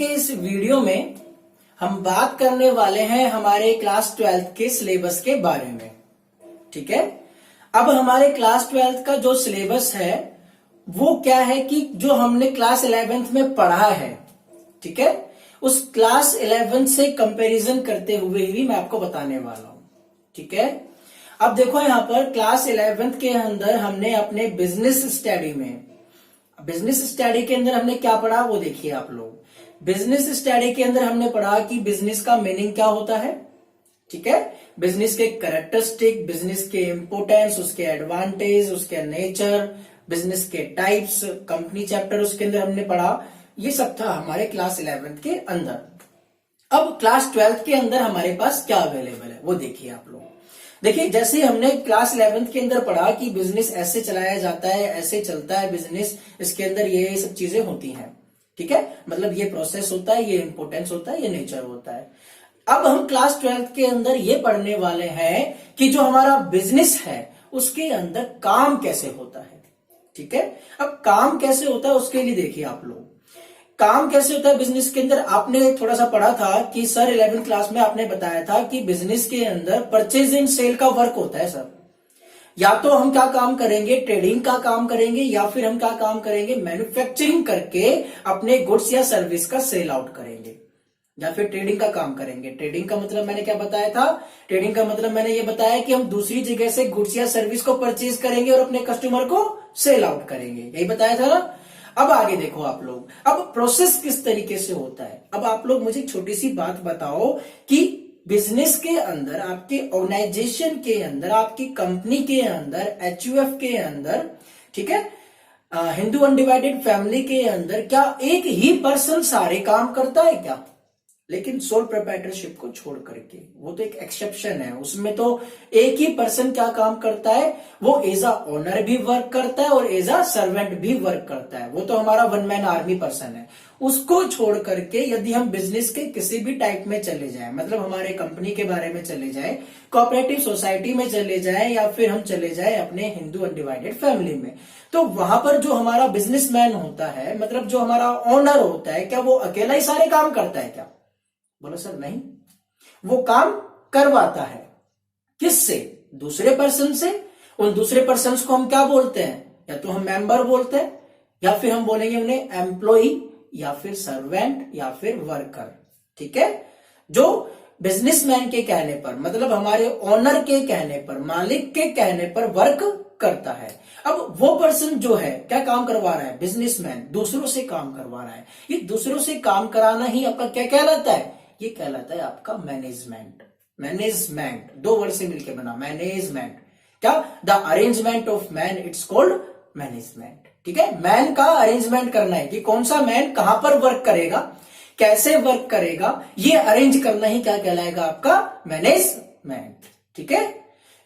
के इस वीडियो में हम बात करने वाले हैं हमारे क्लास 12th के सिलेबस के बारे में। ठीक है, अब हमारे क्लास 12th का जो सिलेबस है वो क्या है कि जो हमने क्लास 11th में पढ़ा है, ठीक है, उस क्लास 11th से कंपैरिजन करते हुए ही मैं आपको बताने वाला हूं। ठीक है, अब देखो यहां पर क्लास 11th के अंदर हमने अपने बिजनेस स्टडी के अंदर हमने क्या पढ़ा वो देखिए आप लोग। बिजनेस स्टडी के अंदर हमने पढ़ा कि बिजनेस का मीनिंग क्या होता है, ठीक है, बिजनेस के कैरेक्टरिस्टिक, बिजनेस के इंपोर्टेंस, उसके एडवांटेज, उसके नेचर, बिजनेस के टाइप्स, कंपनी चैप्टर उसके अंदर हमने पढ़ा। ये सब था हमारे क्लास 11th के अंदर। अब क्लास 12th के अंदर हमारे पास क्या अवेलेबल है वो देखिए आप लोग। देखिए जैसे हमने क्लास 11th के अंदर पढ़ा कि बिजनेस ऐसे चलाया जाता है, ऐसे चलता है बिजनेस, इसके अंदर ये सब चीजें होती हैं, ठीक है, मतलब ये प्रोसेस होता है, ये इंपोर्टेंस होता है, ये नेचर होता है। अब हम क्लास 12th के अंदर ये पढ़ने वाले हैं कि जो हमारा बिजनेस है उसके अंदर काम कैसे होता है। ठीक है, अब काम कैसे होता है उसके लिए देखिए आप लोग, काम कैसे होता है बिजनेस के अंदर। आपने थोड़ा सा पढ़ा था कि सर 11th क्लास में आपने बताया था कि बिजनेस के अंदर परचेज एंड सेल का वर्क होता है सर। या तो हम क्या काम करेंगे, ट्रेडिंग का काम करेंगे, या फिर हम क्या काम करेंगे, मैन्युफैक्चरिंग करके अपने गुड्स या सर्विस का सेल आउट करेंगे, या फिर ट्रेडिंग का काम करेंगे। ट्रेडिंग का मतलब मैंने क्या बताया था, ट्रेडिंग का मतलब मैंने ये बताया कि हम दूसरी जगह से गुड्स या सर्विस को परचेज करेंगे और अपने कस्टमर को सेल आउट करेंगे, यही बताया था ना। अब आगे देखो आप लोग, अब प्रोसेस किस तरीके से होता है। अब आप लोग मुझे छोटी सी बात बताओ कि बिजनेस के अंदर, आपके ऑर्गेनाइजेशन के अंदर, आपकी कंपनी के अंदर, HUF के अंदर, ठीक है, हिंदू अनडिवाइडेड फैमिली के अंदर क्या एक ही पर्सन सारे काम करता है क्या? लेकिन सोल प्रोप्राइटरशिप को छोड़ करके, वो तो एक एक्सेप्शन है, उसमें तो एक ही पर्सन क्या काम करता है, वो एज अ ओनर भी वर्क करता है और एज अ सर्वेंट भी वर्क करता है, वो तो हमारा वन मैन आर्मी पर्सन है। उसको छोड़ करके यदि हम बिजनेस के किसी भी टाइप में चले जाएं, मतलब हमारे कंपनी के बारे में चले जाएं, कोऑपरेटिव सोसाइटी में चले जाएं, या फिर हम चले जाएं अपने हिंदू अनडिवाइडेड फैमिली में, तो वहां पर जो हमारा बिजनेसमैन होता है, मतलब जो हमारा ओनर होता है, क्या वो अकेला ही सारे काम करता है क्या? बोलो सर नहीं, वो काम करवाता है। किससे? दूसरे पर्सन से। उन दूसरे पर्सन को हम क्या बोलते हैं, या तो हम मेंबर बोलते हैं, या फिर हम बोलेंगे उन्हें एम्प्लॉई, या फिर सर्वेंट, या फिर वर्कर। ठीक है, जो बिजनेसमैन के कहने पर, मतलब हमारे ओनर के कहने पर, मालिक के कहने पर वर्क करता है। अब वो पर्सन जो है क्या काम करवा रहा है, बिजनेसमैन दूसरों से काम करवा रहा है। ये दूसरों से काम कराना ही आपका क्या कहलाता है, ये कहलाता है आपका मैनेजमेंट। मैनेजमेंट दो वर्ड से मिलकर बना मैनेजमेंट। क्या? The arrangement of man, it's called management. ठीक है, मैन का अरेंजमेंट करना है कि कौन सा मैन कहां पर वर्क करेगा, कैसे वर्क करेगा, ये अरेंज करना ही क्या कहलाएगा, आपका मैनेजमेंट। ठीक है,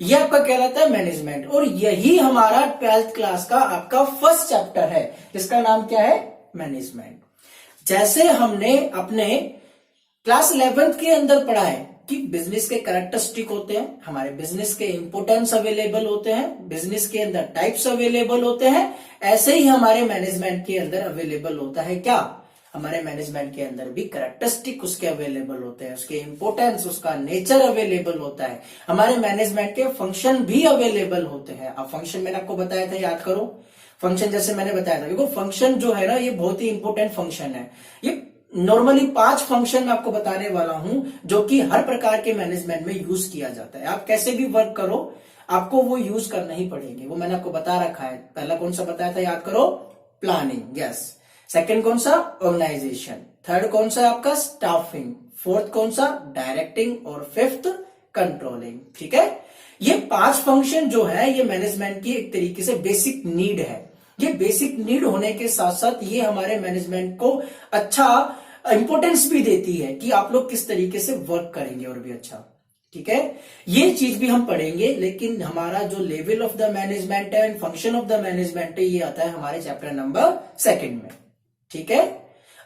ये आपका कहलाता है मैनेजमेंट। और यही हमारा 12th क्लास का आपका फर्स्ट चैप्टर है, जिसका नाम क्या है, मैनेजमेंट। जैसे हमने अपने क्लास 11th के अंदर पढ़ा है कि बिजनेस के कैरेक्टरिस्टिक होते हैं, हमारे बिजनेस के इंपोर्टेंस अवेलेबल होते हैं, बिजनेस के अंदर टाइप्स अवेलेबल होते हैं, ऐसे ही हमारे मैनेजमेंट के अंदर अवेलेबल होता है क्या, हमारे मैनेजमेंट के अंदर भी कैरेक्टरिस्टिक उसके अवेलेबल होते हैं, उसके इंपोर्टेंस, उसका नेचर अवेलेबल होता है। हमारे मैनेजमेंट के फंक्शन भी अवेलेबल होते हैं। अब फंक्शन मैंने आपको बताया था, याद करो फंक्शन, जैसे मैंने बताया था, देखो फंक्शन जो है ना ये बहुत ही इंपॉर्टेंट फंक्शन है। ये नॉर्मली 5 फंक्शन आपको बताने वाला हूं जो कि हर प्रकार के मैनेजमेंट में यूज किया जाता है। आप कैसे भी वर्क करो आपको वो यूज करना ही पड़ेंगे, वो मैंने आपको बता रखा है। पहला कौन सा बताया था, याद करो, प्लानिंग, यस। सेकंड कौन सा, ऑर्गेनाइजेशन। थर्ड कौन सा आपका, स्टाफिंग। फोर्थ कौन सा, डायरेक्टिंग। और फिफ्थ कंट्रोलिंग। ठीक है, ये 5 फंक्शन जो है ये मैनेजमेंट की एक तरीके से बेसिक नीड है। ये बेसिक नीड होने के साथ साथ ये हमारे मैनेजमेंट को अच्छा इंपोर्टेंस भी देती है कि आप लोग किस तरीके से वर्क करेंगे और भी अच्छा। ठीक है, ये चीज भी हम पढ़ेंगे, लेकिन हमारा जो लेवल ऑफ द मैनेजमेंट है and function of the management है, ये आता है हमारे चैप्टर नंबर 2 में। ठीक है,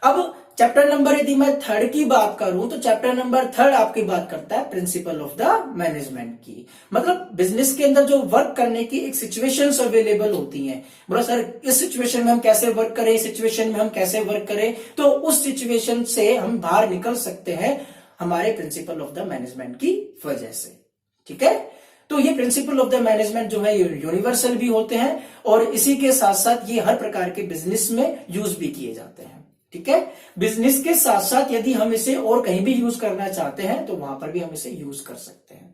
अब चैप्टर नंबर यदि मैं थर्ड की बात करूं तो चैप्टर नंबर थर्ड आपकी बात करता है प्रिंसिपल ऑफ द मैनेजमेंट की। मतलब बिजनेस के अंदर जो वर्क करने की एक सिचुएशंस अवेलेबल होती हैं, बोला सर इस सिचुएशन में हम कैसे वर्क करें, इस सिचुएशन में हम कैसे वर्क करें, तो उस सिचुएशन से हम बाहर निकल सकते हैं हमारे प्रिंसिपल ऑफ द मैनेजमेंट की वजह से। ठीक है, तो ये प्रिंसिपल ऑफ द मैनेजमेंट जो है यूनिवर्सल भी होते हैं और इसी के साथ साथ ये हर प्रकार के बिजनेस में यूज भी किए जाते हैं। ठीक है, बिजनेस के साथ साथ यदि हम इसे और कहीं भी यूज करना चाहते हैं तो वहां पर भी हम इसे यूज कर सकते हैं।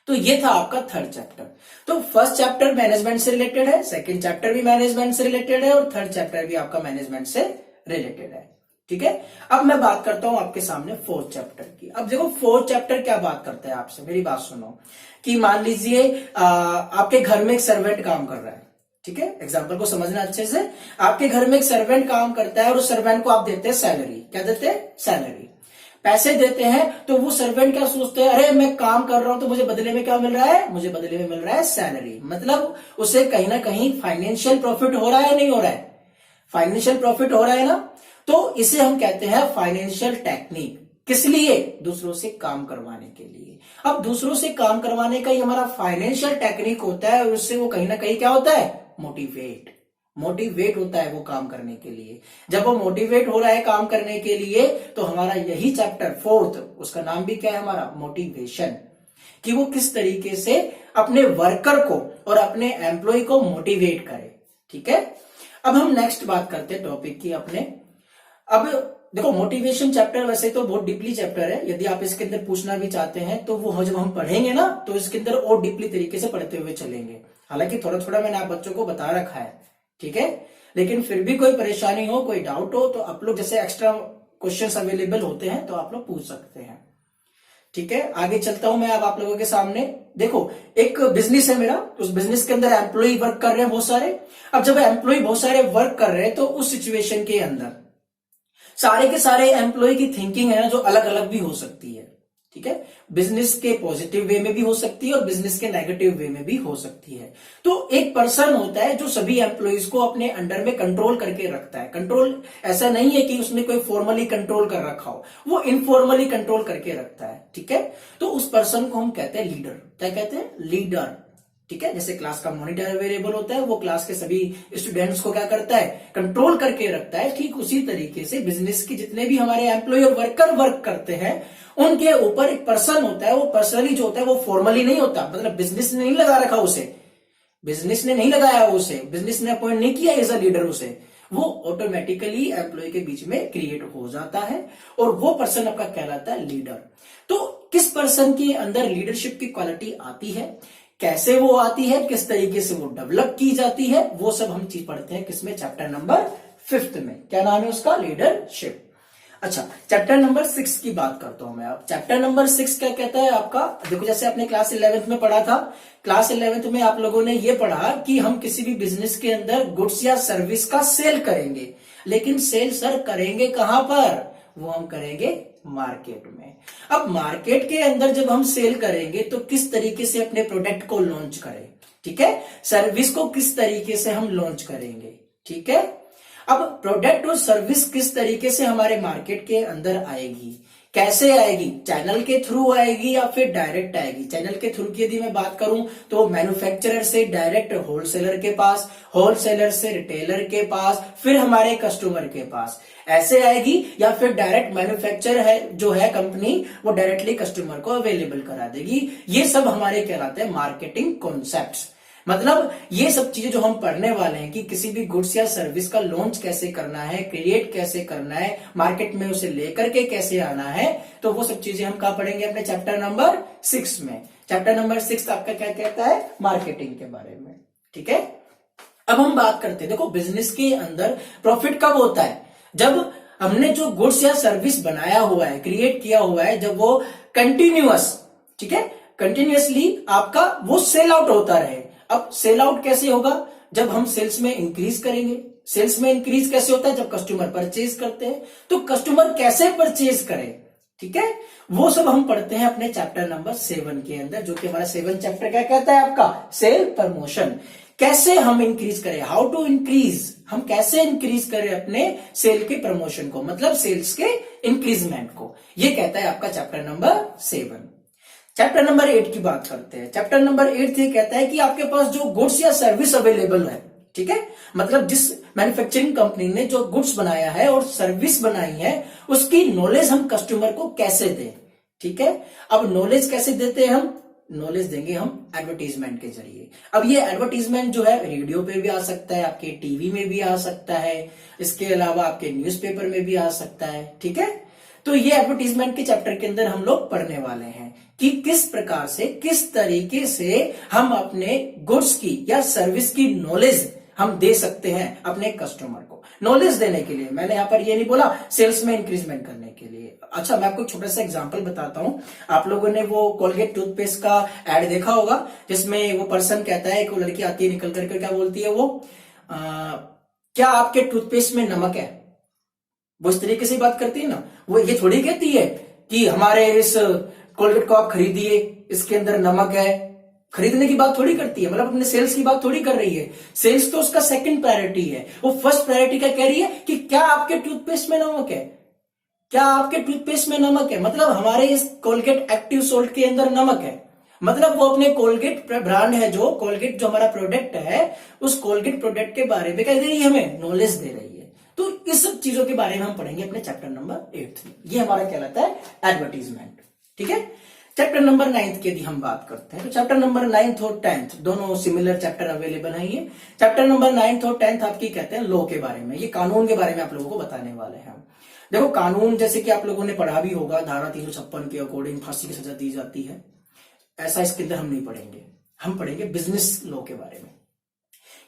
तो ये था आपका थर्ड चैप्टर। तो फर्स्ट चैप्टर मैनेजमेंट से रिलेटेड है, सेकंड चैप्टर भी मैनेजमेंट से रिलेटेड है और थर्ड चैप्टर भी आपका मैनेजमेंट से रिलेटेड है। ठीक है, अब मैं बात करता हूं आपके सामने फोर्थ चैप्टर की। अब देखो फोर्थ चैप्टर क्या बात करता है आपसे, मेरी बात सुनो कि मान लीजिए आपके घर में एक सर्वेंट काम कर रहा है। ठीक है, एग्जाम्पल को समझना अच्छे से। आपके घर में एक सर्वेंट काम करता है और उस सर्वेंट को आप देते हैं सैलरी। क्या देते हैं? सैलरी, पैसे देते हैं। तो वो सर्वेंट क्या सोचते हैं, अरे मैं काम कर रहा हूं तो मुझे बदले में क्या मिल रहा है, मुझे बदले में मिल रहा है सैलरी। मतलब उसे कहीं ना कहीं फाइनेंशियल प्रॉफिट हो रहा है, नहीं हो रहा है? फाइनेंशियल प्रॉफिट हो रहा है ना। तो इसे हम कहते हैं फाइनेंशियल टेक्निक। किस लिए? दूसरों से काम करवाने के लिए। अब दूसरों से काम करवाने का ये हमारा फाइनेंशियल टेक्निक होता है और उससे वो कहीं ना कहीं क्या होता है, मोटिवेट होता है वो काम करने के लिए। जब वो मोटिवेट हो रहा है काम करने के लिए तो हमारा यही चैप्टर फोर्थ, उसका नाम भी क्या है हमारा, मोटिवेशन, कि वो किस तरीके से अपने वर्कर को और अपने एम्प्लॉय को मोटिवेट करे। ठीक है, अब हम नेक्स्ट बात करते हैं टॉपिक की अपने। अब देखो मोटिवेशन चैप्टर वैसे तो बहुत डीपली चैप्टर है, यदि आप इसके अंदर पूछना भी चाहते हैं तो वो जब हम पढ़ेंगे ना तो इसके अंदर और डीपली तरीके से पढ़ते हुए चलेंगे। हालांकि थोड़ा थोड़ा मैंने आप बच्चों को बता रखा है। ठीक है, लेकिन फिर भी कोई परेशानी हो, कोई डाउट हो तो आप लोग जैसे एक्स्ट्रा क्वेश्चंस अवेलेबल होते हैं तो आप लोग पूछ सकते हैं। ठीक है, आगे चलता हूं मैं अब आप लोगों के सामने। देखो एक बिजनेस है मेरा, उस बिजनेस के अंदर एम्प्लॉय वर्क कर रहे हैं बहुत सारे। अब जब एम्प्लॉय बहुत सारे वर्क कर रहे हैं तो उस सिचुएशन के अंदर सारे के सारे एम्प्लॉय की थिंकिंग है ना जो अलग अलग भी हो सकती है। ठीक है, बिजनेस के पॉजिटिव वे में भी हो सकती है और बिजनेस के नेगेटिव वे में भी हो सकती है। तो एक पर्सन होता है जो सभी एम्प्लॉयज को अपने अंडर में कंट्रोल करके रखता है। कंट्रोल ऐसा नहीं है कि उसने कोई फॉर्मली कंट्रोल कर रखा हो, वो इनफॉर्मली कंट्रोल करके रखता है। ठीक है, तो उस पर्सन को हम कहते हैं लीडर। क्या कहते हैं? लीडर। ठीक है, जैसे क्लास का मॉनिटर अवेलेबल होता है, वो क्लास के सभी स्टूडेंट्स को क्या करता है, कंट्रोल करके रखता है। ठीक उसी तरीके से बिजनेस के जितने भी हमारे एम्प्लॉय और वर्कर वर्क करते हैं उनके ऊपर एक पर्सन होता है। वो पर्सनली जो होता है वो फॉर्मली नहीं होता, मतलब बिजनेस ने नहीं लगा रखा उसे, बिजनेस ने नहीं लगाया उसे, बिजनेस ने अपॉइंट नहीं किया एज अ लीडर उसे, वो ऑटोमेटिकली एम्प्लॉय के बीच में क्रिएट हो जाता है और वो पर्सन आपका कहलाता है लीडर। तो किस पर्सन के अंदर लीडरशिप की क्वालिटी आती है, कैसे वो आती है, किस तरीके से वो डेवलप की जाती है, वो सब हम चीज पढ़ते हैं किसमें, चैप्टर नंबर 5 में। क्या नाम है उसका? लीडरशिप। अच्छा, चैप्टर नंबर 6 की बात करता हूं मैं अब। चैप्टर नंबर 6 क्या कहता है आपका, देखो जैसे आपने क्लास 11th में पढ़ा था, क्लास 11th में आप लोगों ने ये पढ़ा कि हम किसी भी बिजनेस के अंदर गुड्स या सर्विस का सेल करेंगे, लेकिन सेल सर करेंगे कहां पर, वो हम करेंगे मार्केट में। अब मार्केट के अंदर जब हम सेल करेंगे तो किस तरीके से अपने प्रोडक्ट को लॉन्च करें। ठीक है, सर्विस को किस तरीके से हम लॉन्च करेंगे। ठीक है, अब प्रोडक्ट और सर्विस किस तरीके से हमारे मार्केट के अंदर आएगी, कैसे आएगी, चैनल के थ्रू आएगी या फिर डायरेक्ट आएगी। चैनल के थ्रू की यदि मैं बात करूं तो मैन्युफैक्चरर से डायरेक्ट होलसेलर के पास, होलसेलर से रिटेलर के पास, फिर हमारे कस्टमर के पास, ऐसे आएगी, या फिर डायरेक्ट मैन्युफैक्चरर है जो है कंपनी वो डायरेक्टली कस्टमर को अवेलेबल करा देगी। ये सब हमारे कहलाते हैं मार्केटिंग कॉन्सेप्ट्स। मतलब ये सब चीजें जो हम पढ़ने वाले हैं कि किसी भी गुड्स या सर्विस का लॉन्च कैसे करना है, क्रिएट कैसे करना है, मार्केट में उसे लेकर के कैसे आना है, तो वो सब चीजें हम कहां पढ़ेंगे, अपने चैप्टर नंबर 6 में। चैप्टर नंबर 6 आपका क्या कहता है, मार्केटिंग के बारे में। ठीक है, अब हम बात करते हैं, देखो बिजनेस के अंदर प्रॉफिट कब होता है, जब हमने जो गुड्स या सर्विस बनाया हुआ है, क्रिएट किया हुआ है, जब वो कंटिन्यूअस, ठीक है, कंटिन्यूअसली आपका वो सेल आउट होता रहे। अब सेल आउट कैसे होगा, जब हम सेल्स में इंक्रीज करेंगे। सेल्स में इंक्रीज कैसे होता है, जब कस्टमर परचेज करते हैं। तो कस्टमर कैसे परचेज करे, ठीक है, वो सब हम पढ़ते हैं अपने चैप्टर नंबर 7 के अंदर, जो कि हमारा 7 चैप्टर क्या कहता है आपका, सेल प्रमोशन। कैसे हम इंक्रीज करें, हाउ टू इंक्रीज, हम कैसे इंक्रीज करें अपने सेल के प्रमोशन को, मतलब सेल्स के इंक्रीजमेंट को। ये कहता है आपका चैप्टर नंबर 7। चैप्टर नंबर 8 की बात करते हैं। चैप्टर नंबर 8 ये कहता है कि आपके पास जो गुड्स या सर्विस अवेलेबल है, ठीक है, मतलब जिस मैन्युफैक्चरिंग कंपनी ने जो गुड्स बनाया है और सर्विस बनाई है उसकी नॉलेज हम कस्टमर को कैसे दें, ठीक है। अब नॉलेज कैसे देते हैं हम, नॉलेज देंगे हम एडवर्टीजमेंट के जरिए। अब ये एडवर्टीजमेंट जो है रेडियो पे भी आ सकता है, आपके टीवी में भी आ सकता है, इसके अलावा आपके न्यूज़पेपर में भी आ सकता है, ठीक है। तो ये एडवर्टीजमेंट के चैप्टर के अंदर हम लोग पढ़ने वाले हैं कि किस प्रकार से, किस तरीके से हम अपने गुड्स की या सर्विस की नॉलेज हम दे सकते हैं अपने कस्टमर को। नॉलेज देने के लिए, मैंने यहां पर ये नहीं बोला सेल्स में इंक्रीजमेंट करने के लिए। अच्छा, मैं आपको एक छोटा सा एग्जांपल बताता हूं। आप लोगों ने वो कोलगेट टूथपेस्ट का एड देखा होगा जिसमें वो पर्सन कहता है कि वो लड़की आती है निकल करके, क्या बोलती है वो, क्या आपके टूथपेस्ट में नमक है? वो इस तरीके से बात करती है ना। वो ये थोड़ी कहती है कि हमारे इस कोलगेट को आप खरीदिए, इसके अंदर नमक है। खरीदने की बात थोड़ी करती है, मतलब अपने सेल्स की बात थोड़ी कर रही है। सेल्स तो उसका सेकंड प्रायोरिटी है। वो फर्स्ट प्रायोरिटी क्या कह रही है कि क्या आपके टूथपेस्ट में नमक है, क्या आपके टूथपेस्ट में नमक है, मतलब हमारे इस कोलगेट एक्टिव सोल्ट के अंदर नमक है। मतलब वो अपने कोलगेट ब्रांड है, जो कोलगेट जो हमारा प्रोडक्ट है, उस कोलगेट प्रोडक्ट के बारे में क्या दे रही है, हमें नॉलेज दे रही है। तो इस सब चीजों के बारे में हम पढ़ेंगे अपने चैप्टर नंबर 8 में। ये हमारा कहलाता है एडवर्टीजमेंट, ठीक है। चैप्टर नंबर 9 की यदि हम बात करते हैं तो चैप्टर नंबर 9 और 10 दोनों सिमिलर चैप्टर अवेलेबल हैं। ये चैप्टर नंबर 9 और 10 आपकी कहते हैं लॉ के बारे में, ये कानून के बारे में आप लोगों को बताने वाले हैं। देखो, कानून जैसे कि आप लोगों ने पढ़ा भी होगा, धारा 356 के अकॉर्डिंग फांसी की सजा दी जाती है। ऐसा इसके अंदर हम नहीं पढ़ेंगे, हम पढ़ेंगे बिजनेस लॉ के बारे में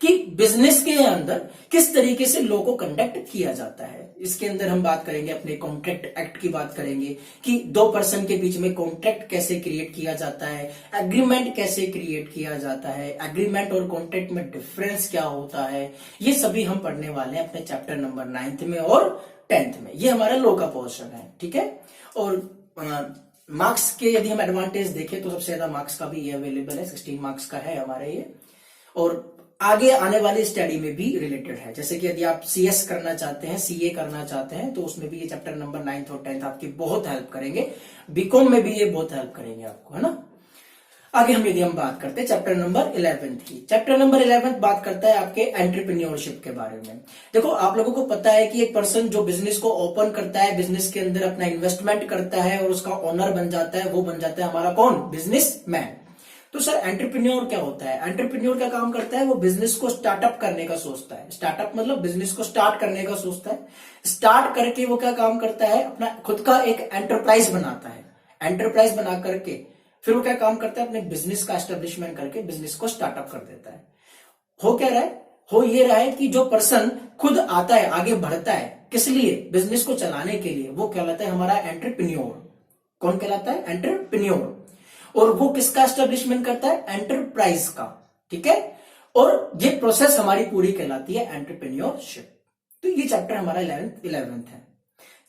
कि बिजनेस के अंदर किस तरीके से लॉ को कंडक्ट किया जाता है। इसके अंदर हम बात करेंगे अपने कॉन्ट्रैक्ट एक्ट की बात करेंगे कि दो पर्सन के बीच में कॉन्ट्रैक्ट कैसे क्रिएट किया जाता है, एग्रीमेंट कैसे क्रिएट किया जाता है, एग्रीमेंट और कॉन्ट्रैक्ट में डिफरेंस क्या होता है। ये सभी हम पढ़ने वाले हैं अपने चैप्टर नंबर 9 में और 10 में। ये हमारा लॉ का पोर्शन है, ठीक है। और मार्क्स के यदि हम एडवांटेज देखें तो सबसे ज्यादा मार्क्स का भी ये अवेलेबल है, 16 मार्क्स का है हमारे ये, और आगे आने वाली स्टडी में भी रिलेटेड है। जैसे कि यदि आप CS करना चाहते हैं, CA करना चाहते हैं, तो उसमें भी ये चैप्टर नंबर 9 और 10 आपकी बहुत हेल्प करेंगे। बीकॉम में भी ये बहुत हेल्प करेंगे आपको, है ना। आगे यदि हम बात करते हैं चैप्टर नंबर 11 की। चैप्टर नंबर 11 बात करता है आपके एंटरप्रेन्योरशिप के बारे में। देखो, आप लोगों को पता है कि एक पर्सन जो बिजनेस को ओपन करता है, बिजनेस के अंदर अपना इन्वेस्टमेंट करता है और उसका ओनर बन जाता है, वो बन जाता है हमारा कौन, बिजनेसमैन। तो सर एंटरप्रेन्योर क्या होता है? एंटरप्रेन्योर क्या काम करता है? वो बिजनेस को स्टार्टअप करने का सोचता है। स्टार्टअप मतलब बिजनेस को स्टार्ट करने का सोचता है। स्टार्ट करके वो क्या काम करता है, अपना खुद का एक एंटरप्राइज बनाता है। एंटरप्राइज बना करके फिर वो क्या काम करता है, अपने बिजनेस का एस्टेब्लिशमेंट करके बिजनेस को स्टार्टअप कर देता है। हो क्या रहा है, हो ये रहा है कि जो पर्सन खुद आता है, आगे बढ़ता है, किस लिए, बिजनेस को चलाने के लिए, वो कहलाता है हमारा एंटरप्रेन्योर। कौन कहलाता है? एंटरप्रेन्योर। और वो किसका एस्टेब्लिशमेंट करता है? एंटरप्राइज का, ठीक है। और ये प्रोसेस हमारी पूरी कहलाती है एंटरप्रेन्योरशिप। तो ये चैप्टर हमारा 11th है।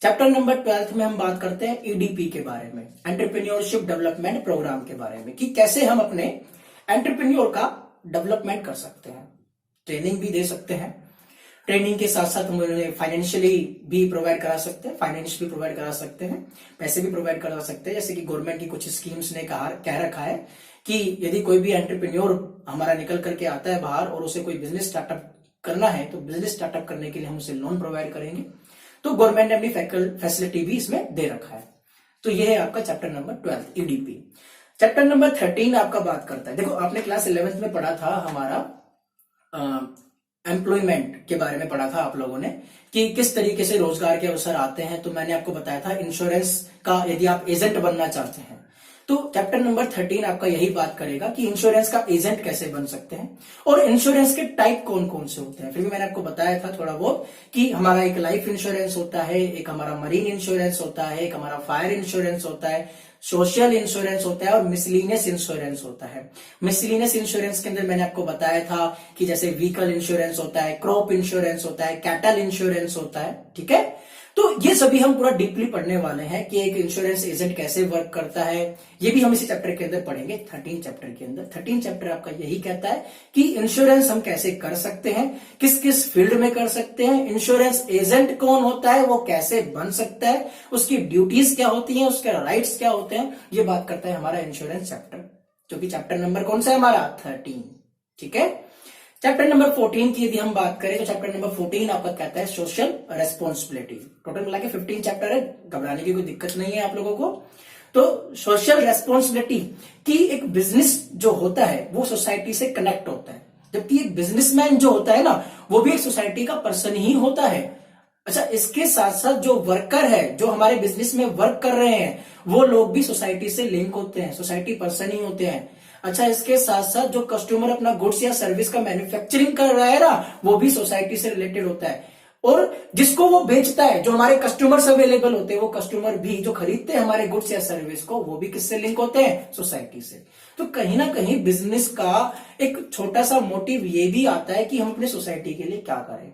चैप्टर नंबर 12 में हम बात करते हैं EDP के बारे में, एंटरप्रेन्योरशिप डेवलपमेंट प्रोग्राम के बारे में, कि कैसे हम अपने एंटरप्रेन्योर का डेवलपमेंट कर सकते हैं। ट्रेनिंग भी दे सकते हैं, ट्रेनिंग के साथ साथ हम उन्हें फाइनेंशियली भी प्रोवाइड करा सकते हैं, फाइनेंस भी प्रोवाइड करा सकते हैं, पैसे भी प्रोवाइड करा सकते हैं। जैसे कि गवर्नमेंट की कुछ स्कीम्स ने कह रखा है कि यदि कोई भी एंटरप्रेन्योर हमारा निकल करके आता है बाहर और उसे कोई बिजनेस स्टार्टअप करना है, तो बिजनेस स्टार्टअप करने के लिए हम उसे लोन प्रोवाइड करेंगे। तो गवर्नमेंट ने अपनी फैसिलिटी भी इसमें दे रखा है। तो यह है आपका chapter number 12 EDP। Chapter number 13 आपका बात करता है, देखो आपने क्लास 11th में पढ़ा था हमारा एम्प्लॉयमेंट के बारे में पढ़ा था आप लोगों ने कि किस तरीके से रोजगार के अवसर आते हैं। तो मैंने आपको बताया था इंश्योरेंस का यदि आप एजेंट बनना चाहते हैं तो चैप्टर नंबर 13 आपका यही बात करेगा कि इंश्योरेंस का एजेंट कैसे बन सकते हैं और इंश्योरेंस के टाइप कौन कौन से होते हैं। फिर भी मैंने आपको बताया था थोड़ा बहुत कि हमारा एक लाइफ इंश्योरेंस होता है, एक हमारा मरीन इंश्योरेंस होता है, एक हमारा फायर इंश्योरेंस होता है, सोशल इंश्योरेंस होता है और मिसलिनियस इंश्योरेंस होता है। मिसलिनियस इंश्योरेंस के अंदर मैंने आपको बताया था कि जैसे व्हीकल इंश्योरेंस होता है, क्रॉप इंश्योरेंस होता है, कैटल इंश्योरेंस होता है, ठीक है। तो ये सभी हम पूरा डीपली पढ़ने वाले हैं कि एक इंश्योरेंस एजेंट कैसे वर्क करता है। ये भी हम इसी चैप्टर के अंदर पढ़ेंगे, 13 चैप्टर के अंदर। 13 चैप्टर आपका यही कहता है कि इंश्योरेंस हम कैसे कर सकते हैं, किस किस फील्ड में कर सकते हैं, इंश्योरेंस एजेंट कौन होता है, वो कैसे बन सकता है, उसकी ड्यूटीज क्या होती हैं, उसके राइट्स क्या होते हैं। ये बात करता है हमारा इंश्योरेंस चैप्टर, जो कि चैप्टर नंबर कौन सा है हमारा, 13। ठीक है। चैप्टर नंबर 14 की यदि हम बात करें तो चैप्टर नंबर 14 आपका कहता है सोशल रेस्पॉन्सिबिलिटी। टोटल मिला के 15 चैप्टर है, घबराने की कोई दिक्कत नहीं है आप लोगों को। तो सोशल रेस्पॉन्सिबिलिटी की एक बिजनेस जो होता है वो सोसाइटी से कनेक्ट होता है, जबकि एक बिजनेसमैन जो होता है ना वो भी एक सोसाइटी का पर्सन ही होता है। अच्छा, इसके साथ साथ जो वर्कर है, जो हमारे बिजनेस में वर्क कर रहे हैं, वो लोग भी सोसाइटी से लिंक होते हैं, सोसाइटी पर्सन ही होते हैं। अच्छा, इसके साथ साथ जो कस्टमर अपना गुड्स या सर्विस का मैन्युफैक्चरिंग कर रहा है ना, वो भी सोसाइटी से रिलेटेड होता है। और जिसको वो बेचता है, जो हमारे कस्टमर्स अवेलेबल होते हैं, वो कस्टमर भी जो खरीदते हैं हमारे गुड्स या सर्विस को, वो भी किससे लिंक होते हैं, सोसाइटी से। तो कहीं ना कहीं बिजनेस का एक छोटा सा मोटिव ये भी आता है कि हम अपने सोसाइटी के लिए क्या करें।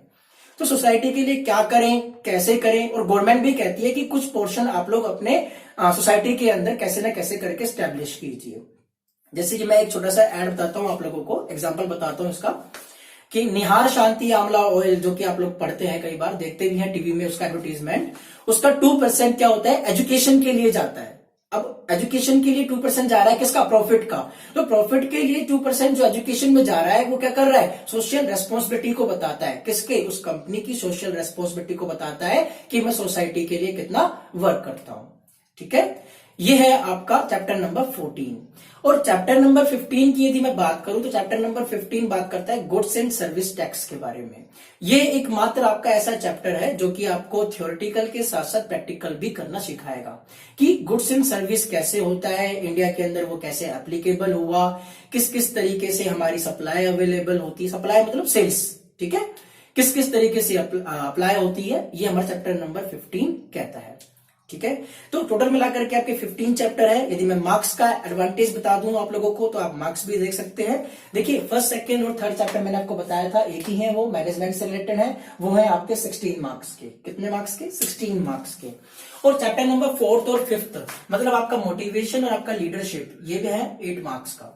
तो सोसाइटी के लिए क्या करें, कैसे करें, और गवर्नमेंट भी कहती है कि कुछ पोर्शन आप लोग अपने सोसाइटी के अंदर कैसे ना कैसे करके स्टैब्लिश कीजिए। जैसे कि मैं एक छोटा सा ऐड बताता हूं आप लोगों को, एग्जांपल बताता हूं इसका, कि निहार शांति आंवला ऑयल, जो कि आप लोग पढ़ते हैं, कई बार देखते भी हैं टीवी में उसका एडवर्टीजमेंट, उसका 2% क्या होता है, एजुकेशन के लिए जाता है। अब एजुकेशन के लिए 2% जा रहा है, किसका, प्रॉफिट का। तो प्रॉफिट के लिए 2% जो एजुकेशन में जा रहा है वो क्या कर रहा है, सोशल रेस्पॉन्सिबिलिटी को बताता है। किसके, उस कंपनी की सोशल रेस्पॉन्सिबिलिटी को बताता है कि मैं सोसाइटी के लिए कितना वर्क करता हूं। ठीक है, ये है आपका चैप्टर नंबर 14। और चैप्टर नंबर 15 की यदि मैं बात करूं तो चैप्टर नंबर 15 बात करता है गुड्स एंड सर्विस टैक्स के बारे में। ये एकमात्र आपका ऐसा चैप्टर है जो कि आपको थ्योरेटिकल के साथ साथ प्रैक्टिकल भी करना सिखाएगा कि गुड्स एंड सर्विस कैसे होता है, इंडिया के अंदर वो कैसे एप्लीकेबल हुआ, किस किस तरीके से हमारी सप्लाई अवेलेबल होती है, सप्लाई मतलब सेल्स, ठीक है, किस किस तरीके से अप्लाई होती है, ये हमारा चैप्टर नंबर 15 कहता है। ठीक है, तो टोटल मिलाकर के आपके 15 चैप्टर है। यदि मैं मार्क्स का एडवांटेज बता दूं आप लोगों को तो आप मार्क्स भी देख सकते हैं। देखिए, फर्स्ट, सेकंड और थर्ड चैप्टर मैंने आपको बताया था, एक ही है, वो मैनेजमेंट से रिलेटेड है, वो है आपके 16 मार्क्स के। कितने मार्क्स के, 16 मार्क्स के। और चैप्टर नंबर 4th और 5th मतलब आपका मोटिवेशन और आपका लीडरशिप, ये भी है 8 मार्क्स का।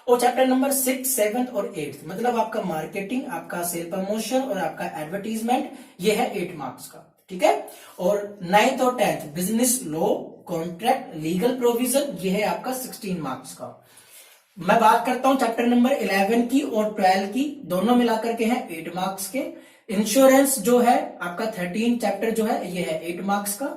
और चैप्टर नंबर 6, 7 और 8 मतलब आपका मार्केटिंग, आपका सेल प्रमोशन और आपका एडवर्टीजमेंट, ये है 8 मार्क्स का। ठीक है, और 9th और 10th business law, contract, legal provision, ये है आपका 16 मार्क्स का। मैं बात करता हूं चैप्टर नंबर 11 की और 12 की, दोनों मिलाकर के हैं 8 मार्क्स के। इंश्योरेंस जो है आपका 13 चैप्टर जो है ये है 8 मार्क्स का।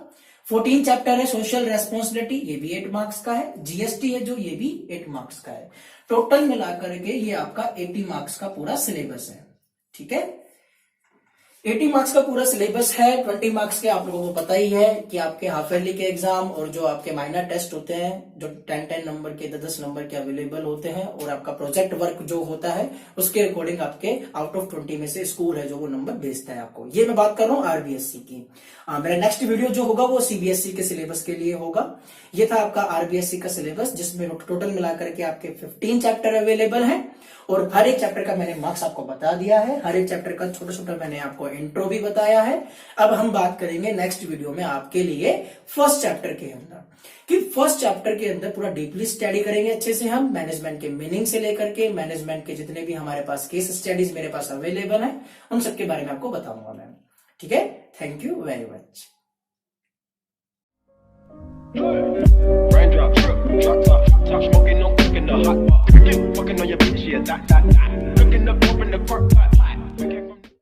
14 चैप्टर है सोशल रेस्पॉन्सिबिलिटी, ये भी 8 मार्क्स का है। जीएसटी है जो, ये भी 8 मार्क्स का है। टोटल मिलाकर के ये आपका 80 मार्क्स का पूरा सिलेबस है। ठीक है, 80 मार्क्स का पूरा सिलेबस है। 20 मार्क्स के आप लोगों को पता ही है कि आपके हाफ ईयरली के एग्जाम और जो आपके माइनर टेस्ट होते हैं, जो 10-10 नंबर के, 10-10 नंबर के अवेलेबल होते हैं, और आपका प्रोजेक्ट वर्क जो होता है उसके अकॉर्डिंग आपके आउट ऑफ 20 में से स्कूल है जो वो नंबर भेजता है आपको। ये मैं बात कर रहा हूँ आरबीएससी की। मेरा नेक्स्ट वीडियो जो होगा वो सीबीएसई के सिलेबस के लिए होगा। ये था आपका आरबीएससी का सिलेबस, जिसमें टोटल मिलाकर के आपके 15 चैप्टर अवेलेबल है, और हर एक चैप्टर का मैंने मार्क्स आपको बता दिया है। हर एक चैप्टर का छोटा छोटा मैंने आपको इंट्रो भी बताया है। अब हम बात करेंगे नेक्स्ट वीडियो में आपके लिए फर्स्ट चैप्टर के अंदर, कि फर्स्ट चैप्टर के अंदर पूरा डीपली स्टडी करेंगे अच्छे से हम, मैनेजमेंट के मीनिंग से लेकर के मैनेजमेंट के जितने भी हमारे पास केस स्टडीज मेरे पास अवेलेबल है, उन सबके बारे में आपको बताऊंगा मैं। ठीक है, thank you very much. Raindrop, drop top smoking, no cooking the hot pot. Fucking on your bitch, yeah, that. Cooking up, open the crock pot.